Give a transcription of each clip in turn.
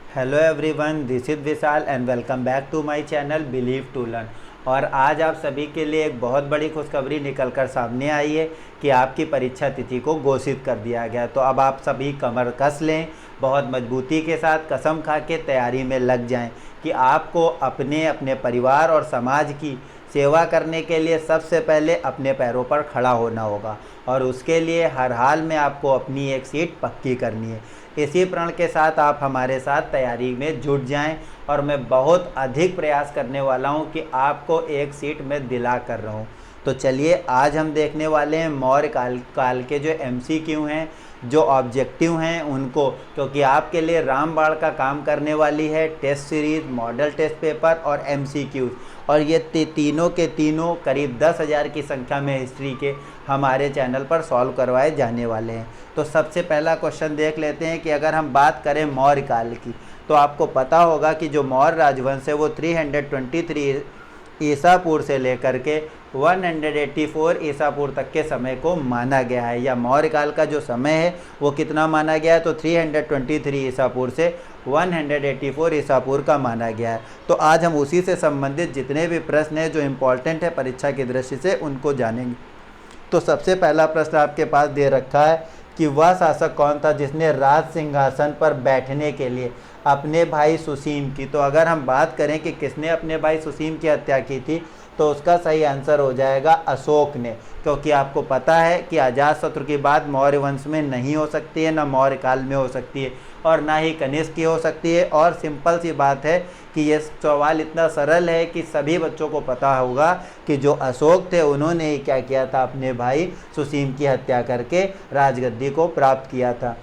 Hello everyone, this is Vishal and welcome back to my channel believe to learn. और आज आप सभी के लिए एक बहुत बड़ी खुशखबरी निकल कर सामने आई है कि आपकी परीक्षा तिथि को घोषित कर दिया गया। तो अब आप सभी कमर कस लें, बहुत मजबूती के साथ कसम खा के तैयारी में लग जाएं कि आपको अपने अपने परिवार और समाज की सेवा करने के लिए सबसे पहले अपने पैरों पर खड़ा होना होगा और उसके लिए हर हाल में आपको अपनी एक सीट पक्की करनी है। इसी प्रण के साथ आप हमारे साथ तैयारी में जुट जाएं और मैं बहुत अधिक प्रयास करने वाला हूं कि आपको एक सीट में दिला कर रहा हूं। तो चलिए आज हम देखने वाले हैं मौर्य काल के जो एमसीक्यू हैं, जो ऑब्जेक्टिव हैं उनको, क्योंकि आपके लिए रामबाण का काम करने वाली है test series, model test paper और एमसीक्यूज़। और ये तीनों के तीनों करीब 10,000 की संख्या में हिस्ट्री के हमारे चैनल पर सॉल्व करवाए जाने वाले हैं। तो सबसे पहला क्वेश्चन देख लेते हैं कि अगर हम बात करें मौर्य काल की, तो आपको पता होगा कि जो मौर्य राजवंश है वो 323 ईसा पूर्व से लेकर के 184 ईसा पूर्व तक के समय को माना गया है, या मौर्य काल का जो समय है वो कितना माना गया है, तो 323 ईसा पूर्व से 184 ईसा पूर्व का माना गया है। तो आज हम उसी से संबंधित जितने भी प्रश्न हैं जो इम्पोर्टेंट है परीक्षा की दृष्टि से उनको जानेंगे। तो सबसे पहला प्रश्न आपके पास दे रखा है कि वह शासक कौन था जिसने राज सिंहासन पर बैठने के लिए अपने भाई सुसीम की, तो अगर हम बात करें कि किसने अपने भाई सुसीम की हत्या की थी, तो उसका सही आंसर हो जाएगा अशोक ने। क्योंकि आपको पता है कि अजातशत्रु की बात मौर्य वंश में नहीं हो सकती है, ना मौर्य काल में हो सकती है और ना ही कनिष्क की हो सकती है। और सिंपल सी बात है कि ये सवाल इतना सरल है कि सभी बच्चों को पता होगा कि जो अशोक थे उन्होंने ही क्या किया था, अपने भाई सुसीम की हत्या करके राजगद्दी को प्राप्त किया था।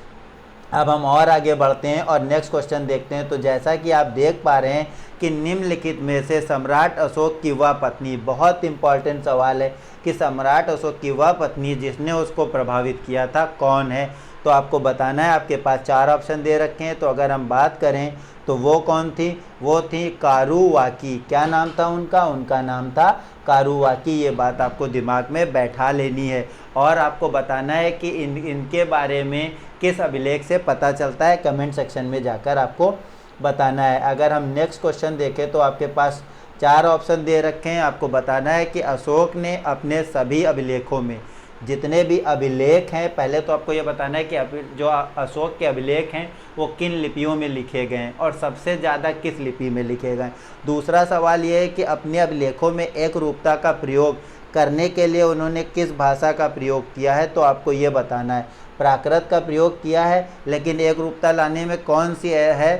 अब हम और आगे बढ़ते हैं और नेक्स्ट क्वेश्चन देखते हैं। तो जैसा कि आप देख पा रहे हैं कि निम्नलिखित में से सम्राट अशोक की वह पत्नी, बहुत इंपॉर्टेंट सवाल है कि सम्राट अशोक की वह पत्नी जिसने उसको प्रभावित किया था कौन है, तो आपको बताना है। आपके पास 4 ऑप्शन दे रखे हैं। तो अगर हम बात करें तो वो कौन थी, वो थी कारुवाकी। क्या नाम था उनका, उनका नाम था कारुवाकी। ये बात आपको दिमाग में बैठा लेनी है और आपको बताना है कि इनके बारे में किस अभिलेख से पता चलता है, कमेंट सेक्शन में जाकर आपको बताना है। अगर हम नेक्स्ट क्वेश्चन देखें तो आपके पास 4 ऑप्शन दे रखे हैं। आपको बताना है कि अशोक ने अपने सभी अभिलेखों में, जितने भी अभिलेख हैं, पहले तो आपको ये बताना है कि जो अशोक के अभिलेख हैं वो किन लिपियों में लिखे गए हैं और सबसे ज़्यादा किस लिपि में लिखे गए। दूसरा सवाल ये है कि अपने अभिलेखों में एक रूपता का प्रयोग करने के लिए उन्होंने किस भाषा का प्रयोग किया है, तो आपको ये बताना है। प्राकृत का प्रयोग किया है, लेकिन एक रूपता लाने में कौन सी है,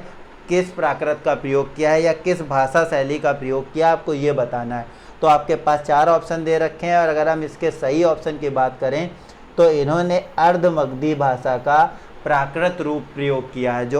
किस प्राकृत का प्रयोग किया है या किस भाषा शैली का प्रयोग किया, आपको ये बताना है। तो आपके पास 4 ऑप्शन दे रखे हैं और अगर हम इसके सही ऑप्शन की बात करें तो इन्होंने अर्धमगधी भाषा का प्राकृत रूप प्रयोग किया है। जो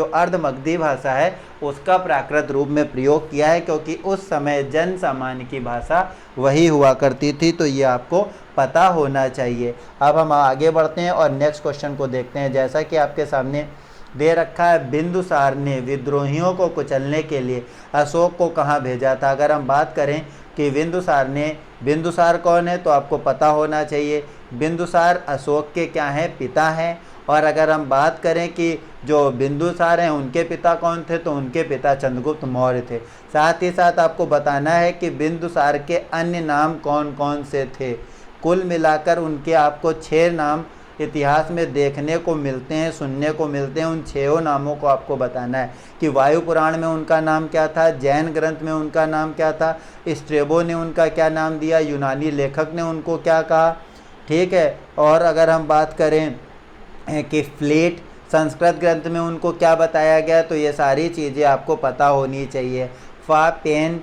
अर्धमगधी भाषा है उसका प्राकृत रूप में प्रयोग किया है, क्योंकि उस समय जन सामान्य की भाषा वही हुआ करती थी। तो ये आपको पता होना चाहिए। अब हम आगे बढ़ते हैं और नेक्स्ट क्वेश्चन को देखते हैं। जैसा कि आपके सामने दे रखा है, बिंदुसार ने विद्रोहियों को कुचलने के लिए अशोक को कहाँ भेजा था। अगर हम बात करें कि बिंदुसार कौन है, तो आपको पता होना चाहिए। बिंदुसार अशोक के क्या हैं, पिता हैं। और अगर हम बात करें कि जो बिंदुसार हैं उनके पिता कौन थे, तो उनके पिता चंद्रगुप्त मौर्य थे। साथ ही साथ आपको बताना है कि बिंदुसार के अन्य नाम कौन कौन से थे। कुल मिलाकर उनके आपको 6 नाम इतिहास में देखने को मिलते हैं, सुनने को मिलते हैं। उन 6 नामों को आपको बताना है कि वायु पुराण में उनका नाम क्या था, जैन ग्रंथ में उनका नाम क्या था, स्ट्रेबो ने उनका क्या नाम दिया, यूनानी लेखक ने उनको क्या कहा, ठीक है। और अगर हम बात करें कि फ्लीट संस्कृत ग्रंथ में उनको क्या बताया गया, तो ये सारी चीज़ें आपको पता होनी चाहिए। पेन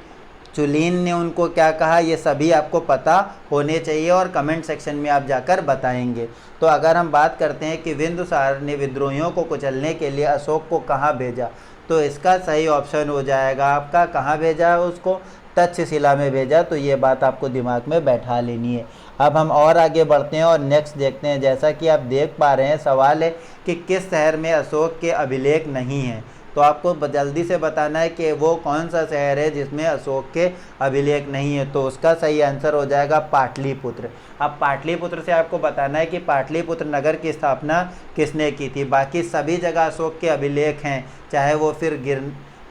चुलीन ने उनको क्या कहा, ये सभी आपको पता होने चाहिए और कमेंट सेक्शन में आप जाकर बताएंगे। तो अगर हम बात करते हैं कि बिंदुसार ने विद्रोहियों को कुचलने के लिए अशोक को कहाँ भेजा, तो इसका सही ऑप्शन हो जाएगा आपका, कहाँ भेजा है उसको, तक्षशिला में भेजा। तो ये बात आपको दिमाग में बैठा लेनी है। अब हम और आगे बढ़ते हैं और नेक्स्ट देखते हैं। जैसा कि आप देख पा रहे हैं, सवाल है कि किस शहर में अशोक के अभिलेख नहीं हैं। तो आपको जल्दी से बताना है कि वो कौन सा शहर है जिसमें अशोक के अभिलेख नहीं है। तो उसका सही आंसर हो जाएगा पाटलिपुत्र। अब पाटलिपुत्र से आपको बताना है कि पाटलिपुत्र नगर की स्थापना किसने की थी। बाकी सभी जगह अशोक के अभिलेख हैं, चाहे वो फिर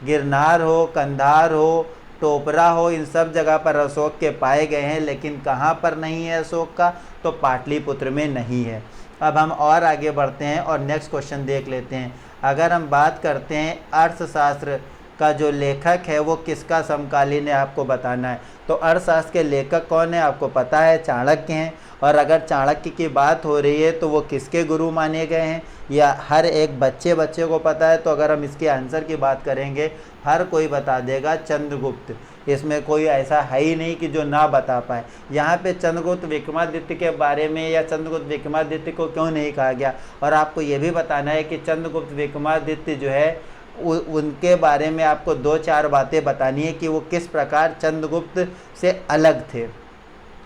गिरनार हो, कंधार हो, टोपरा हो, इन सब जगह पर अशोक के पाए गए हैं, लेकिन कहाँ पर नहीं है अशोक का, तो पाटलिपुत्र में नहीं है। अब हम और आगे बढ़ते हैं और नेक्स्ट क्वेश्चन देख लेते हैं। अगर हम बात करते हैं अर्थशास्त्र का जो लेखक है वो किसका समकालीन है, आपको बताना है। तो अर्थशास्त्र के लेखक कौन है, आपको पता है, चाणक्य हैं। और अगर चाणक्य की बात हो रही है तो वो किसके गुरु माने गए हैं, या हर एक बच्चे को पता है। तो अगर हम इसके आंसर की बात करेंगे, हर कोई बता देगा चंद्रगुप्त। इसमें कोई ऐसा है ही नहीं कि जो ना बता पाए। यहाँ पे चंद्रगुप्त विक्रमादित्य के बारे में या चंद्रगुप्त विक्रमादित्य को क्यों नहीं कहा गया, और आपको ये भी बताना है कि चंद्रगुप्त विक्रमादित्य जो है उनके बारे में आपको 2-4 बातें बतानी है कि वो किस प्रकार चंद्रगुप्त से अलग थे।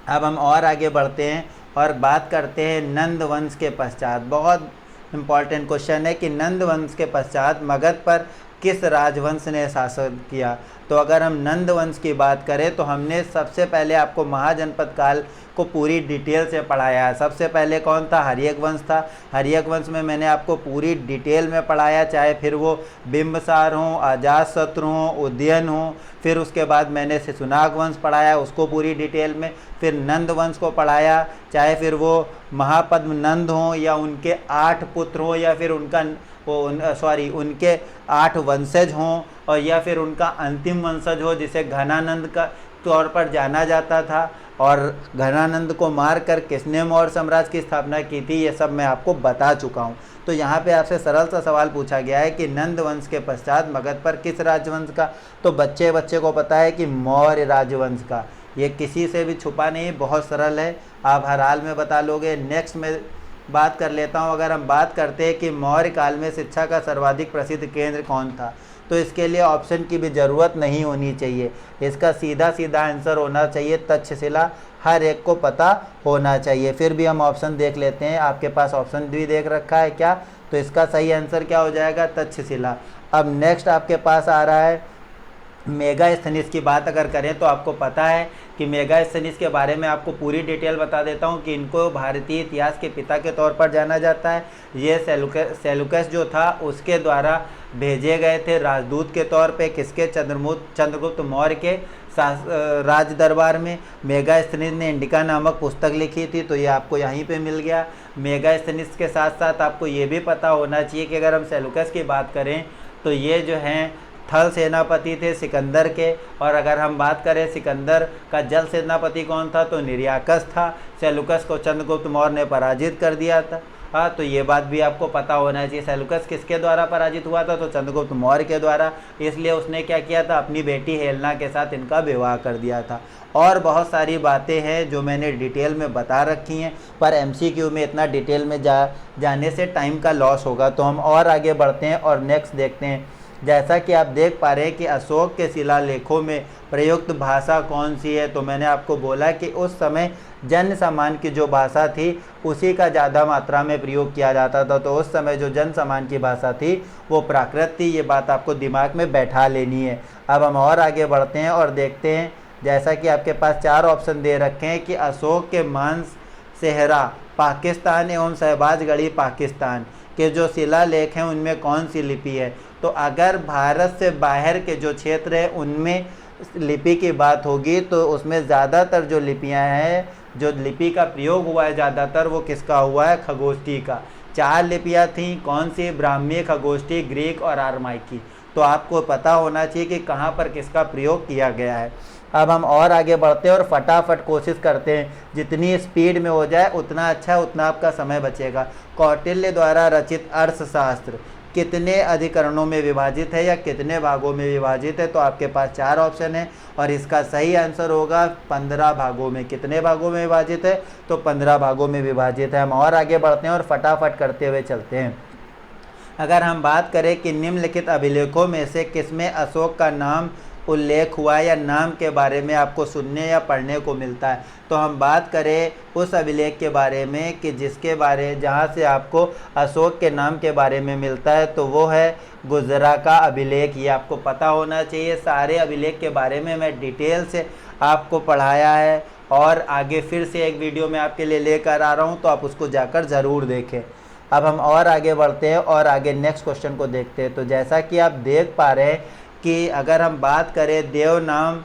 अब हम और आगे बढ़ते हैं और बात करते हैं नंद वंश के पश्चात। बहुत इम्पॉर्टेंट क्वेश्चन है कि नंद वंश के पश्चात मगध पर किस राजवंश ने शासन किया। तो अगर हम नंद वंश की बात करें तो हमने सबसे पहले आपको महाजनपद काल को पूरी डिटेल से पढ़ाया है। सबसे पहले कौन था, हर्यक वंश था। हर्यक वंश में मैंने आपको पूरी डिटेल में पढ़ाया, चाहे फिर वो बिंबसार हो, अजातशत्रु हो, उदयन हो। फिर उसके बाद मैंने शिशुनाग वंश पढ़ाया, उसको पूरी डिटेल में। फिर नंद वंश को पढ़ाया, चाहे फिर वो महापद्म नंद हो या उनके 8 पुत्र हो, या फिर उनके 8 वंशज हों, और या फिर उनका अंतिम वंशज हो जिसे घनानंद का तौर पर जाना जाता था। और घनानंद को मारकर किसने मौर्य साम्राज्य की स्थापना की थी, ये सब मैं आपको बता चुका हूँ। तो यहाँ पे आपसे सरल सा सवाल पूछा गया है कि नंद वंश के पश्चात मगध पर किस राजवंश का, तो बच्चे को पता है कि मौर्य राजवंश का। ये किसी से भी छुपा नहीं, बहुत सरल है, आप हर हाल में बता लोगे। नेक्स्ट में बात कर लेता हूँ। अगर हम बात करते हैं कि मौर्य काल में शिक्षा का सर्वाधिक प्रसिद्ध केंद्र कौन था, तो इसके लिए ऑप्शन की भी ज़रूरत नहीं होनी चाहिए। इसका सीधा आंसर होना चाहिए तक्षशिला, हर एक को पता होना चाहिए। फिर भी हम ऑप्शन देख लेते हैं, आपके पास ऑप्शन भी देख रखा है क्या, तो इसका सही आंसर क्या हो जाएगा, तक्षशिला। अब नेक्स्ट आपके पास आ रहा है मेगास्थनीज की बात अगर करें तो आपको पता है कि मेगास्थनीज के बारे में आपको पूरी डिटेल बता देता हूं कि इनको भारतीय इतिहास के पिता के तौर पर जाना जाता है। ये सेलुकस जो था उसके द्वारा भेजे गए थे राजदूत के तौर पे, किसके, चंद्रगुप्त मौर्य के राज दरबार में। मेगास्थनीज ने इंडिका नामक पुस्तक लिखी थी, तो ये आपको यहीं पे मिल गया। मेगास्थनीज के साथ साथ आपको ये भी पता होना चाहिए कि अगर हम सेलुकस की बात करें तो ये जो हैं थल सेनापति थे सिकंदर के। और अगर हम बात करें सिकंदर का जल सेनापति कौन था, तो निर्याकस था। सेलुकस को चंद्रगुप्त मौर्य ने पराजित कर दिया था। हाँ, तो ये बात भी आपको पता होना चाहिए। सेलुकस किसके द्वारा पराजित हुआ था, तो चंद्रगुप्त मौर्य के द्वारा। इसलिए उसने क्या किया था, अपनी बेटी हेलेना के साथ इनका विवाह कर दिया था। और बहुत सारी बातें हैं जो मैंने डिटेल में बता रखी हैं, पर एमसीक्यू में इतना डिटेल में जाने से टाइम का लॉस होगा। तो हम और आगे बढ़ते हैं और नेक्स्ट देखते हैं। जैसा कि आप देख पा रहे हैं कि अशोक के शिलालेखों में प्रयुक्त भाषा कौन सी है, तो मैंने आपको बोला कि उस समय जन सामान्य की जो भाषा थी उसी का ज़्यादा मात्रा में प्रयोग किया जाता था। तो उस समय जो जन सामान्य की भाषा थी वो प्राकृत थी। ये बात आपको दिमाग में बैठा लेनी है। अब हम और आगे बढ़ते हैं और देखते हैं, जैसा कि आपके पास 4 ऑप्शन दे रखे हैं कि अशोक के मानसेहरा पाकिस्तान एवं शहबाजगढ़ी पाकिस्तान के जो शिलालेख हैं उनमें कौन सी लिपि है। तो अगर भारत से बाहर के जो क्षेत्र है उनमें लिपि की बात होगी तो उसमें ज़्यादातर जो लिपियां हैं, जो लिपि का प्रयोग हुआ है ज़्यादातर, वो किसका हुआ है, खगोष्ठी का। 4 लिपियां थीं, कौन सी, ब्राह्मी, खगोष्ठी, ग्रीक और आरमाइकी। तो आपको पता होना चाहिए कि कहाँ पर किसका प्रयोग किया गया है। अब हम और आगे बढ़ते हैं और फटाफट कोशिश करते हैं, जितनी स्पीड में हो जाए उतना अच्छा, उतना आपका समय बचेगा। कौटिल्य द्वारा रचित अर्थशास्त्र कितने अधिकरणों में विभाजित है या कितने भागों में विभाजित है, तो आपके पास 4 ऑप्शन है और इसका सही आंसर होगा 15 भागों में। कितने भागों में विभाजित है, तो 15 भागों में विभाजित है। हम और आगे बढ़ते हैं और फटाफट करते हुए चलते हैं। अगर हम बात करें कि निम्नलिखित अभिलेखों में से किसमें अशोक का नाम उल्लेख हुआ है या नाम के बारे में आपको सुनने या पढ़ने को मिलता है। तो हम बात करें उस अभिलेख के बारे में कि जहाँ से आपको अशोक के नाम के बारे में मिलता है, तो वो है गुजरा का अभिलेख। ये आपको पता होना चाहिए। सारे अभिलेख के बारे में मैं डिटेल से आपको पढ़ाया है और आगे फिर से एक वीडियो में आपके लिए लेकर आ रहा हूँ, तो आप उसको जाकर ज़रूर देखें। अब हम और आगे बढ़ते हैं और आगे नेक्स्ट क्वेश्चन को देखते हैं। तो जैसा कि आप देख पा रहे हैं कि अगर हम बात करें देव नाम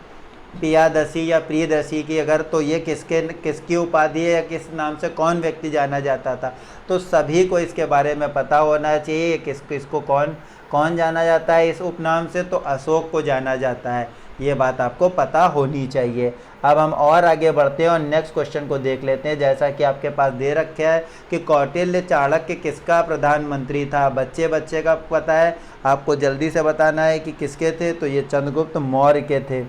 पियादसी या प्रियदर्शी की, अगर तो ये किसकी उपाधि है या किस नाम से कौन व्यक्ति जाना जाता था, तो सभी को इसके बारे में पता होना चाहिए। किसको कौन जाना जाता है इस उपनाम से, तो अशोक को जाना जाता है। ये बात आपको पता होनी चाहिए। अब हम और आगे बढ़ते हैं और नेक्स्ट क्वेश्चन को देख लेते हैं। जैसा कि आपके पास दे रखा है कि कौटिल्य चाणक्य किसका प्रधानमंत्री था। बच्चे का पता है, आपको जल्दी से बताना है कि किसके थे, तो ये चंद्रगुप्त मौर्य के थे।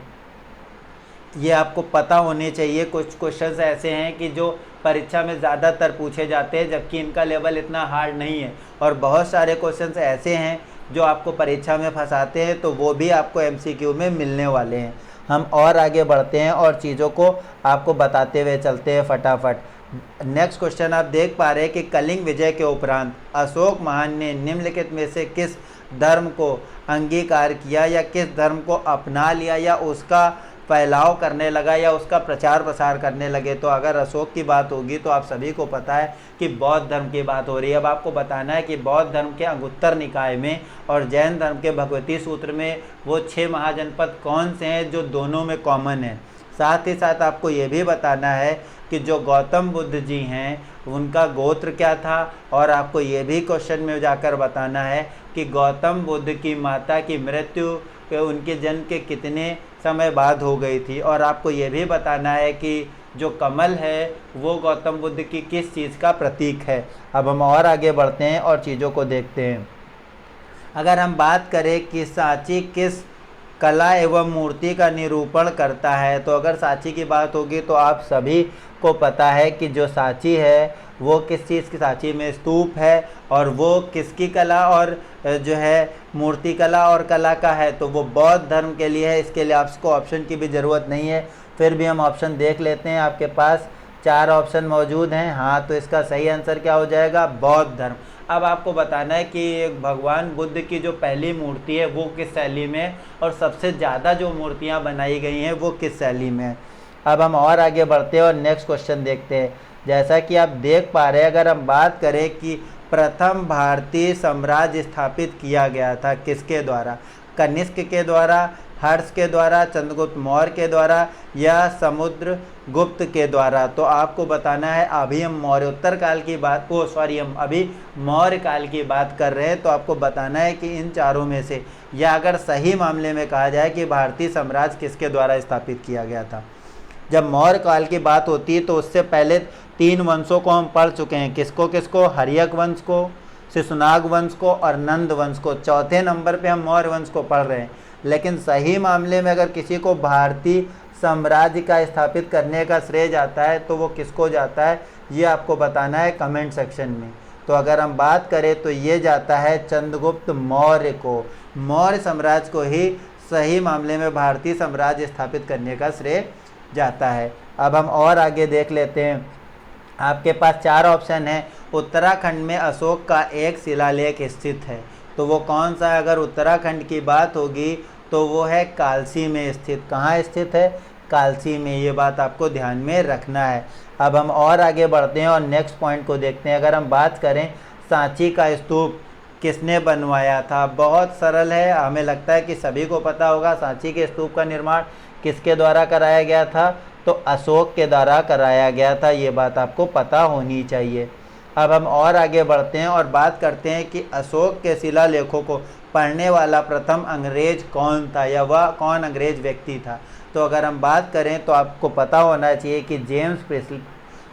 ये आपको पता होने चाहिए। कुछ क्वेश्चंस ऐसे हैं कि जो परीक्षा में ज़्यादातर पूछे जाते हैं, जबकि इनका लेवल इतना हार्ड नहीं है, और बहुत सारे क्वेश्चंस ऐसे हैं जो आपको परीक्षा में फंसाते हैं, तो वो भी आपको एमसीक्यू में मिलने वाले हैं। हम और आगे बढ़ते हैं और चीज़ों को आपको बताते हुए चलते हैं फटाफट। नेक्स्ट क्वेश्चन आप देख पा रहे हैं कि कलिंग विजय के उपरांत अशोक महान ने निम्नलिखित में से किस धर्म को अंगीकार किया या किस धर्म को अपना लिया या उसका फैलाव करने लगा या उसका प्रचार प्रसार करने लगे। तो अगर अशोक की बात होगी तो आप सभी को पता है कि बौद्ध धर्म की बात हो रही है। अब आपको बताना है कि बौद्ध धर्म के अंगुत्तर निकाय में और जैन धर्म के भगवती सूत्र में वो 6 महाजनपद कौन से हैं जो दोनों में कॉमन है। साथ ही साथ आपको ये भी बताना है कि जो गौतम बुद्ध जी हैं उनका गोत्र क्या था, और आपको ये भी क्वेश्चन में जाकर बताना है कि गौतम बुद्ध की माता की मृत्यु उनके जन्म के कितने समय बाद हो गई थी। और आपको ये भी बताना है कि जो कमल है वो गौतम बुद्ध की किस चीज़ का प्रतीक है। अब हम और आगे बढ़ते हैं और चीज़ों को देखते हैं। अगर हम बात करें कि सांची किस कला एवं मूर्ति का निरूपण करता है, तो अगर सांची की बात होगी तो आप सभी को पता है कि जो सांची है वो किस चीज़ की, सांची में स्तूप है, और वो किसकी कला और जो है मूर्ति कला और कला का है, तो वो बौद्ध धर्म के लिए है। इसके लिए आपको ऑप्शन की भी ज़रूरत नहीं है, फिर भी हम ऑप्शन देख लेते हैं। आपके पास 4 ऑप्शन मौजूद हैं। हाँ, तो इसका सही आंसर क्या हो जाएगा, बौद्ध धर्म। अब आपको बताना है कि भगवान बुद्ध की जो पहली मूर्ति है वो किस शैली में है, और सबसे ज़्यादा जो मूर्तियाँ बनाई गई हैं वो किस शैली में है। अब हम और आगे बढ़ते हैं और नेक्स्ट क्वेश्चन देखते हैं। जैसा कि आप देख पा रहे हैं, अगर हम बात करें कि प्रथम भारतीय साम्राज्य स्थापित किया गया था किसके द्वारा, कनिष्क के द्वारा, हर्ष के द्वारा, चंद्रगुप्त मौर्य के द्वारा या समुद्रगुप्त के द्वारा, तो आपको बताना है। अभी हम मौर्योत्तर काल की बात हम अभी मौर्य काल की बात कर रहे हैं, तो आपको बताना है कि इन चारों में से, या अगर सही मामले में कहा जाए कि भारतीय साम्राज्य किसके द्वारा स्थापित किया गया था। जब मौर्य काल की बात होती है तो उससे पहले 3 वंशों को हम पढ़ चुके हैं। किसको हर्यक वंश को, शिशुनाग वंश को और नंद वंश को। चौथे नंबर पे हम मौर्य वंश को पढ़ रहे हैं। लेकिन सही मामले में अगर किसी को भारतीय साम्राज्य का स्थापित करने का श्रेय जाता है तो वो किसको जाता है, ये आपको बताना है कमेंट सेक्शन में। तो अगर हम बात करें तो ये जाता है चंद्रगुप्त मौर्य को। मौर्य साम्राज्य को ही सही मामले में भारतीय साम्राज्य स्थापित करने का श्रेय जाता है। अब हम और आगे देख लेते हैं। आपके पास 4 ऑप्शन है। उत्तराखंड में अशोक का एक शिलालेख स्थित है, तो वो कौन सा है। अगर उत्तराखंड की बात होगी तो वो है कालसी में स्थित। कहाँ स्थित है, कालसी में। ये बात आपको ध्यान में रखना है। अब हम और आगे बढ़ते हैं और नेक्स्ट पॉइंट को देखते हैं। अगर हम बात करें सांची का स्तूप किसने बनवाया था, बहुत सरल है, हमें लगता है कि सभी को पता होगा। सांची के स्तूप का निर्माण किसके द्वारा कराया गया था, तो अशोक के द्वारा कराया गया था। ये बात आपको पता होनी चाहिए। अब हम और आगे बढ़ते हैं और बात करते हैं कि अशोक के शिलालेखों को पढ़ने वाला प्रथम अंग्रेज कौन था, या वह कौन अंग्रेज व्यक्ति था। तो अगर हम बात करें तो आपको पता होना चाहिए कि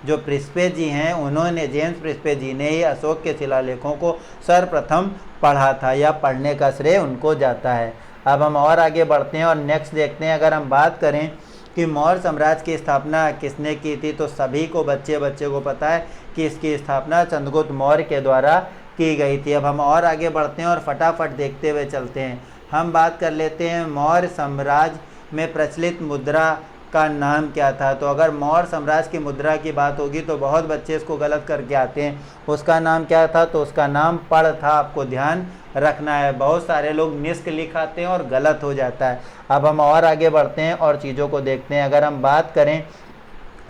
प्रिस्पे जी हैं, जेम्स प्रिस्पे जी ने ही अशोक के शिलालेखों को सर्वप्रथम पढ़ा था, या पढ़ने का श्रेय उनको जाता है। अब हम और आगे बढ़ते हैं और नेक्स्ट देखते हैं। अगर हम बात करें कि मौर्य साम्राज्य की स्थापना किसने की थी, तो सभी को बच्चे को पता है कि इसकी स्थापना चंद्रगुप्त मौर्य के द्वारा की गई थी। अब हम और आगे बढ़ते हैं और फटाफट देखते हुए चलते हैं। हम बात कर लेते हैं मौर्य साम्राज्य में प्रचलित मुद्रा का नाम क्या था। तो अगर मौर्य साम्राज्य की मुद्रा की बात होगी तो बहुत बच्चे इसको गलत करके आते हैं। उसका नाम क्या था? तो उसका नाम पड़ था। आपको ध्यान रखना है, बहुत सारे लोग निष्क लिखाते हैं और गलत हो जाता है। अब हम और आगे बढ़ते हैं और चीज़ों को देखते हैं। अगर हम बात करें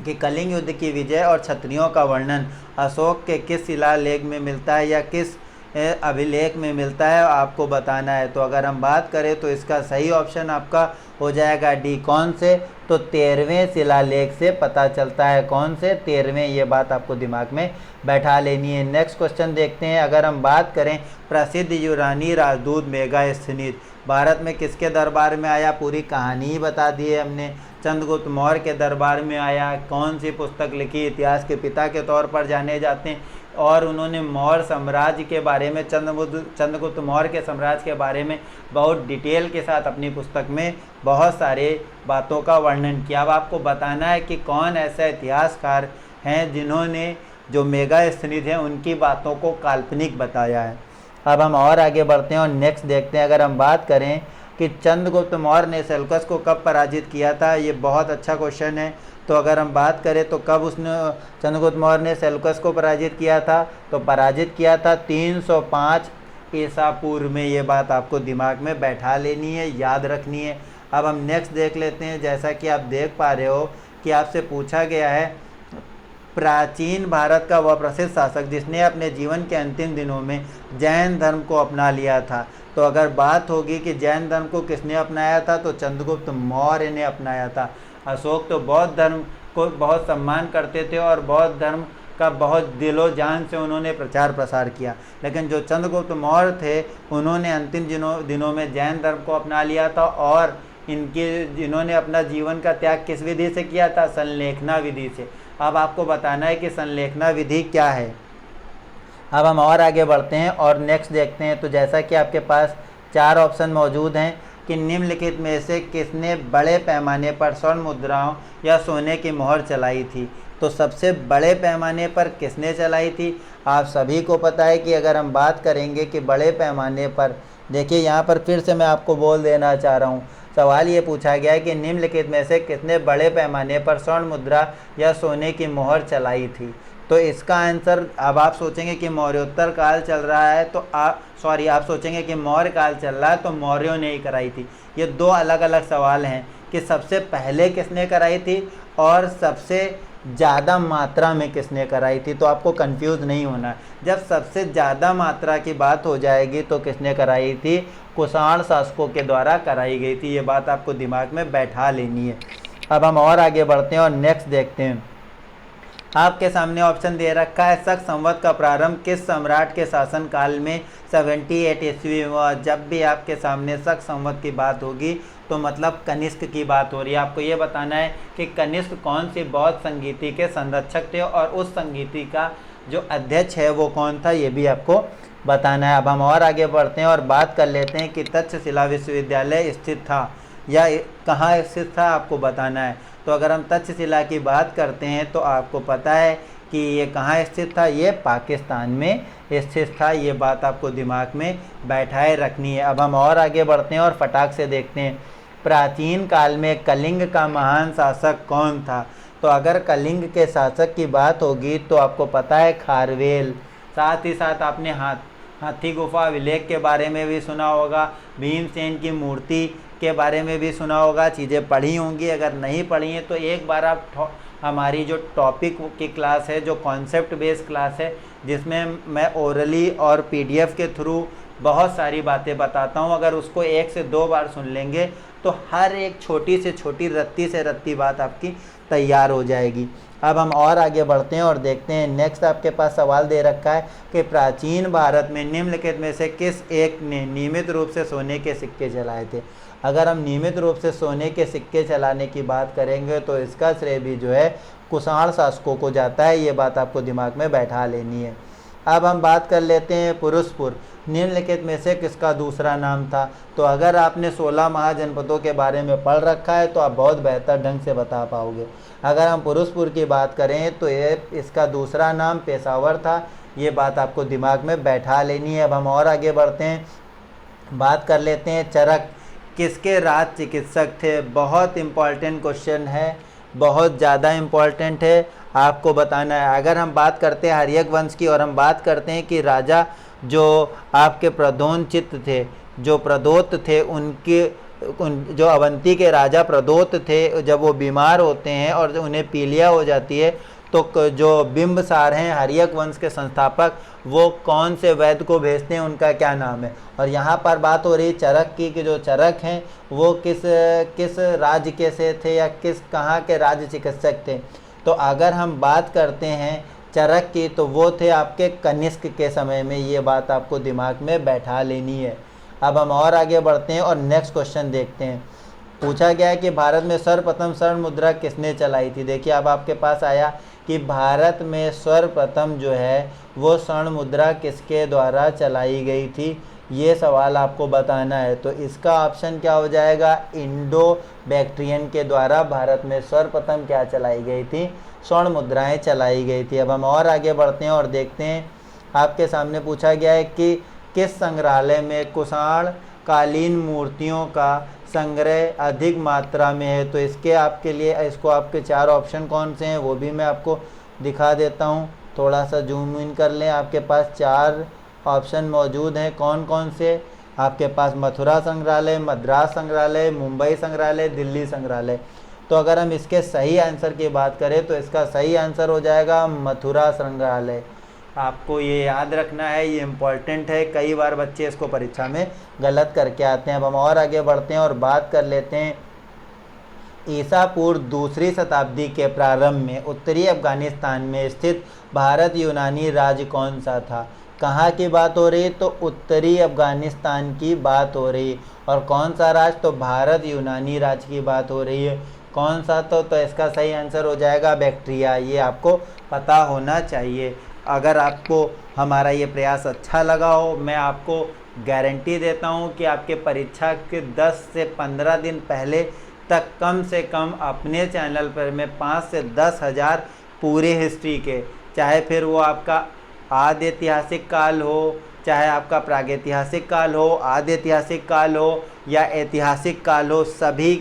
कि कलिंग युद्ध की विजय और क्षत्रियों का वर्णन अशोक के किस शिलालेख में मिलता है या किस अभिलेख में मिलता है, आपको बताना है। तो अगर हम बात करें तो इसका सही ऑप्शन आपका हो जाएगा डी। कौन से? तो 13वें शिलालेख से पता चलता है। कौन से? 13वें। ये बात आपको दिमाग में बैठा लेनी है। नेक्स्ट क्वेश्चन देखते हैं। अगर हम बात करें प्रसिद्ध यूनानी राजदूत मेगास्थनीज भारत में किसके दरबार में आया? पूरी कहानी ही बता दी है हमने। चंद्रगुप्त मौर्य के दरबार में आया। कौन सी पुस्तक लिखी? इतिहास के पिता के तौर पर जाने जाते हैं और उन्होंने मौर्य साम्राज्य के बारे में, चंद्रगुप्त मौर्य के साम्राज्य के बारे में बहुत डिटेल के साथ अपनी पुस्तक में बहुत सारे बातों का वर्णन किया। अब आपको बताना है कि कौन ऐसा इतिहासकार हैं जिन्होंने जो मेगास्थनीज हैं उनकी बातों को काल्पनिक बताया है। अब हम और आगे बढ़ते हैं और नेक्स्ट देखते हैं। अगर हम बात करें कि चंद्रगुप्त मौर्य ने सेल्यूकस को कब पराजित किया था, ये बहुत अच्छा क्वेश्चन है। तो अगर हम बात करें तो कब उसने चंद्रगुप्त मौर्य ने सेल्यूकस को पराजित किया था? तो पराजित किया था 305 ईसा पूर्व में। ये बात आपको दिमाग में बैठा लेनी है, याद रखनी है। अब हम नेक्स्ट देख लेते हैं। जैसा कि आप देख पा रहे हो कि आपसे पूछा गया है प्राचीन भारत का वह प्रसिद्ध शासक जिसने अपने जीवन के अंतिम दिनों में जैन धर्म को अपना लिया था। तो अगर बात होगी कि जैन धर्म को किसने अपनाया था, तो चंद्रगुप्त मौर्य ने अपनाया था। अशोक तो बौद्ध धर्म को बहुत सम्मान करते थे और बौद्ध धर्म का बहुत दिलो जान से उन्होंने प्रचार प्रसार किया, लेकिन जो चंद्रगुप्त मौर्य थे उन्होंने अंतिम दिनों में जैन धर्म को अपना लिया था। और जिन्होंने अपना जीवन का त्याग किस विधि से किया था? संलेखना विधि से। अब आपको बताना है कि संलेखना विधि क्या है। अब हम और आगे बढ़ते हैं और नेक्स्ट देखते हैं। तो जैसा कि आपके पास 4 ऑप्शन मौजूद हैं कि निम्नलिखित में से किसने बड़े पैमाने पर स्वर्ण मुद्राओं या सोने की मोहर चलाई थी? तो सबसे बड़े पैमाने पर किसने चलाई थी? आप सभी को पता है कि अगर हम बात करेंगे कि बड़े पैमाने पर, देखिए यहाँ पर फिर से मैं आपको बोल देना चाह रहा हूँ। सवाल ये पूछा गया है कि निम्नलिखित में से किसने बड़े पैमाने पर स्वर्ण मुद्रा या सोने की मोहर चलाई थी? तो इसका आंसर, अब आप सोचेंगे कि मौर्योत्तर काल चल रहा है तो आप सोचेंगे कि मौर्य काल चल रहा है तो मौर्यों ने ही कराई थी। ये 2 अलग अलग सवाल हैं कि सबसे पहले किसने कराई थी और सबसे ज़्यादा मात्रा में किसने कराई थी। तो आपको कंफ्यूज नहीं होना। जब सबसे ज़्यादा मात्रा की बात हो जाएगी तो किसने कराई थी? कुषाण शासकों के द्वारा कराई गई थी। ये बात आपको दिमाग में बैठा लेनी है। अब हम और आगे बढ़ते हैं और नेक्स्ट देखते हैं। आपके सामने ऑप्शन दे रखा है शक संवत का प्रारंभ किस सम्राट के शासन काल में 78 ईस्वी में हुआ। जब भी आपके सामने शक संवत की बात होगी तो मतलब कनिष्क की बात हो रही है। आपको ये बताना है कि कनिष्क कौन सी बौद्ध संगीति के संरक्षक थे और उस संगीति का जो अध्यक्ष है वो कौन था, ये भी आपको बताना है। अब हम और आगे बढ़ते हैं और बात कर लेते हैं कि तक्षशिला विश्वविद्यालय स्थित था या कहाँ स्थित था, आपको बताना है। तो अगर हम तक्षशिला की बात करते हैं तो आपको पता है कि ये कहाँ स्थित था, ये पाकिस्तान में स्थित था। ये बात आपको दिमाग में बैठाए रखनी है। अब हम और आगे बढ़ते हैं और फटाक से देखते हैं प्राचीन काल में कलिंग का महान शासक कौन था। तो अगर कलिंग के शासक की बात होगी तो आपको पता है खारवेल। साथ ही साथ आपने हाथी गुफा अभिलेख के बारे में भी सुना होगा, भीमसेन की मूर्ति के बारे में भी सुना होगा, चीज़ें पढ़ी होंगी। अगर नहीं पढ़ी हैं तो एक बार आप हमारी जो टॉपिक की क्लास है, जो कॉन्सेप्ट बेस्ड क्लास है, जिसमें मैं ओरली और पीडीएफ के थ्रू बहुत सारी बातें बताता हूं, अगर उसको 1 से 2 बार सुन लेंगे तो हर एक छोटी से छोटी, रत्ती से रत्ती बात आपकी तैयार हो जाएगी। अब हम और आगे बढ़ते हैं और देखते हैं। नेक्स्ट आपके पास सवाल दे रखा है कि प्राचीन भारत में निम्नलिखित में से किस एक ने नियमित रूप से सोने के सिक्के चलाए थे। अगर हम नियमित रूप से सोने के सिक्के चलाने की बात करेंगे तो इसका श्रेय भी जो है कुषाण शासकों को जाता है। ये बात आपको दिमाग में बैठा लेनी है। अब हम बात कर लेते हैं पुरुषपुर निम्नलिखित में से किसका दूसरा नाम था। तो अगर आपने 16 महाजनपदों के बारे में पढ़ रखा है तो आप बहुत बेहतर ढंग से बता पाओगे। अगर हम पुरुषपुर की बात करें तो ये इसका दूसरा नाम पेशावर था। ये बात आपको दिमाग में बैठा लेनी है। अब हम और आगे बढ़ते हैं। बात कर लेते हैं चरक किसके राज चिकित्सक थे। बहुत इम्पॉर्टेंट क्वेश्चन है, बहुत ज़्यादा इम्पॉर्टेंट है, आपको बताना है। अगर हम बात करते हैं हर्यक वंश की और हम बात करते हैं कि राजा जो आपके प्रद्योत थे, जो प्रदोत थे, जो अवंती के राजा प्रदोत थे, जब वो बीमार होते हैं और उन्हें पीलिया हो जाती है तो जो बिंबसार हैं हर्यक वंश के संस्थापक, वो कौन से वैद्य को भेजते हैं, उनका क्या नाम है। और यहाँ पर बात हो रही है चरक की कि जो चरक हैं वो किस राज्य के से थे या कहाँ के राज्य चिकित्सक थे। तो अगर हम बात करते हैं चरक की तो वो थे आपके कनिष्क के समय में, ये बात आपको दिमाग में बैठा लेनी है। अब हम और आगे बढ़ते हैं और नेक्स्ट क्वेश्चन देखते हैं। पूछा गया है कि भारत में सर्वप्रथम स्वर्ण मुद्रा किसने चलाई थी। देखिए अब आपके पास आया कि भारत में सर्वप्रथम जो है वो स्वर्ण मुद्रा किसके द्वारा चलाई गई थी, ये सवाल आपको बताना है। तो इसका ऑप्शन क्या हो जाएगा, इंडो बैक्ट्रियन के द्वारा भारत में सर्वप्रथम क्या चलाई गई थी, स्वर्ण मुद्राएं चलाई गई थी। अब हम और आगे बढ़ते हैं और देखते हैं, आपके सामने पूछा गया है कि किस संग्रहालय में कुषाण कालीन मूर्तियों का संग्रह अधिक मात्रा में है। तो इसके आपके लिए आपके 4 ऑप्शन कौन से हैं वो भी मैं आपको दिखा देता हूं। थोड़ा सा जूम इन कर लें, आपके पास 4 ऑप्शन मौजूद हैं। कौन कौन से, आपके पास मथुरा संग्रहालय, मद्रास संग्रहालय, मुंबई संग्रहालय, दिल्ली संग्रहालय। तो अगर हम इसके सही आंसर की बात करें तो इसका सही आंसर हो जाएगा मथुरा संग्रहालय। आपको ये याद रखना है, ये इम्पॉर्टेंट है, कई बार बच्चे इसको परीक्षा में गलत करके आते हैं। अब हम और आगे बढ़ते हैं और बात कर लेते हैं ईसा पूर्व दूसरी शताब्दी के प्रारंभ में उत्तरी अफगानिस्तान में स्थित भारत यूनानी राज्य कौन सा था। कहाँ की बात हो रही है, तो उत्तरी अफगानिस्तान की बात हो रही है। और कौन सा राज्य, तो भारत यूनानी राज्य की बात हो रही है। कौन सा, तो इसका सही आंसर हो जाएगा बैक्ट्रिया। ये आपको पता होना चाहिए। अगर आपको हमारा ये प्रयास अच्छा लगा हो, मैं आपको गारंटी देता हूँ कि आपके परीक्षा के 10 से 15 दिन पहले तक कम से कम अपने चैनल पर मैं 5 से 10 हज़ार पूरे हिस्ट्री के, चाहे फिर वो आपका आदि ऐतिहासिक काल हो, चाहे आपका प्रागैतिहासिक काल हो, आदि ऐतिहासिक काल हो या ऐतिहासिक काल हो, सभी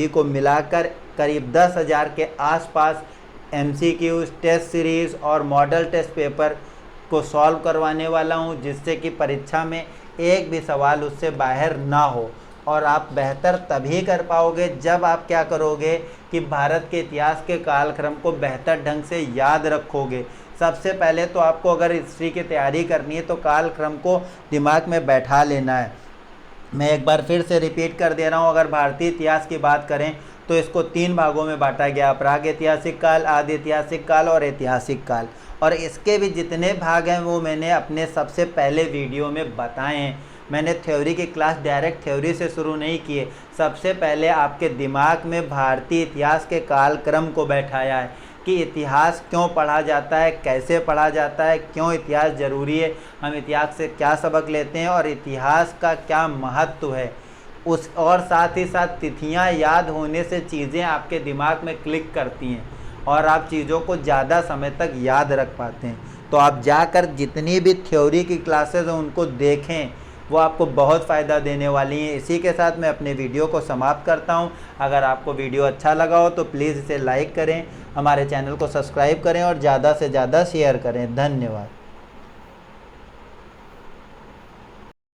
को मिलाकर करीब 10,000 के आसपास MCQs, टेस्ट सीरीज़ और मॉडल टेस्ट पेपर को सॉल्व करवाने वाला हूं, जिससे कि परीक्षा में एक भी सवाल उससे बाहर ना हो। और आप बेहतर तभी कर पाओगे जब आप क्या करोगे कि भारत के इतिहास के कालक्रम को बेहतर ढंग से याद रखोगे। सबसे पहले तो आपको अगर हिस्ट्री की तैयारी करनी है तो कालक्रम को दिमाग में बैठा लेना है। मैं एक बार फिर से रिपीट कर दे रहा हूँ, अगर भारतीय इतिहास की बात करें तो इसको 3 भागों में बांटा गया, प्रागैतिहासिक काल, आदि ऐतिहासिक काल और ऐतिहासिक काल। और इसके भी जितने भाग हैं वो मैंने अपने सबसे पहले वीडियो में बताए हैं। मैंने थ्योरी की क्लास डायरेक्ट थ्योरी से शुरू नहीं किए, सबसे पहले आपके दिमाग में भारतीय इतिहास के कालक्रम को बैठाया है कि इतिहास क्यों पढ़ा जाता है, कैसे पढ़ा जाता है, क्यों इतिहास ज़रूरी है, हम इतिहास से क्या सबक लेते हैं और इतिहास का क्या महत्व है। और साथ ही साथ तिथियां याद होने से चीज़ें आपके दिमाग में क्लिक करती हैं और आप चीज़ों को ज़्यादा समय तक याद रख पाते हैं। तो आप जाकर जितनी भी थ्योरी की क्लासेस हैं उनको देखें, वो आपको बहुत फ़ायदा देने वाली हैं। इसी के साथ मैं अपने वीडियो को समाप्त करता हूं। अगर आपको वीडियो अच्छा लगा हो तो प्लीज़ इसे लाइक करें, हमारे चैनल को सब्सक्राइब करें और ज़्यादा से ज़्यादा शेयर करें। धन्यवाद।